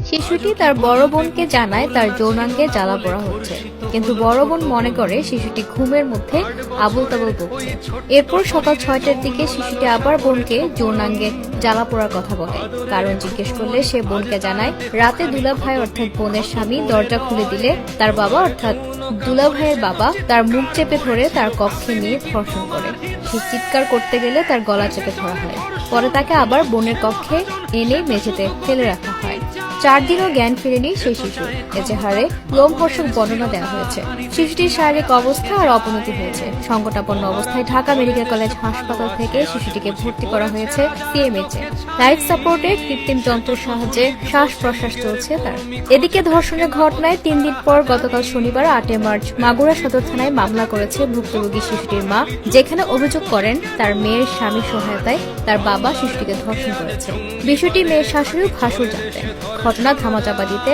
শিশুটি তার বড় বোনকে জানায় তার যৌনাঙ্গে জ্বালা পোড়া হচ্ছে, কিন্তু বড় বোন মনে করে শিশুটি ঘুমের মধ্যে আবল তাবল বকছে। এরপর সকাল 6টার দিকে শিশুটি আবার বোনকে যৌনাঙ্গে জ্বালা পোড়ার কথা বলে। কারণ জিজ্ঞেস করলে সে বোনকে জানায় রাতে দুলাভাই অর্থাৎ বোনের স্বামী দরজা খুলে দিলে তার বাবা অর্থাৎ দুলাভাইয়ের বাবা তার মুখ চেপে ধরে তার কক্ষে নিয়ে ধর্ষণ করে। সে চিৎকার করতে গেলে তার গলা চেপে ধরা হয়। পরে তাকে আবার বোনের কক্ষে এনে মেঝেতে ফেলে রাখা হয়। 4 দিনও জ্ঞান ফেরেনি সেই শিশু। এজাহারে লোমহর্ষক বর্ণনা দেওয়া হয়েছে। শিশুটির শারীরিক অবস্থা আর অবনতি হয়েছে। সংকটাপন্ন অবস্থায় ঢাকা মেডিকেল কলেজ হাসপাতাল থেকে শিশুটিকে ভর্তি করা হয়েছে সিএমএইচে। লাইফ সাপোর্টে কৃত্রিম যন্ত্রের সাহায্যে শ্বাস প্রশ্বাস চলছে তার। এদিকে ধর্ষণের ঘটনায় 3 দিন পর গতকাল শনিবার 8 মার্চ মাগুরা সদর থানায় মামলা করেছে ভুক্তভোগী শিশুটির মা, যেখানে অভিযোগ করেন তার মেয়ের স্বামীর সহায়তায় তার বাবা শিশুটিকে ধর্ষণ করেছে। বিষয়টি মেয়ের শাশুড়িও ভাসুর জানতেন। ঘটনা ধামাচাপা দিতে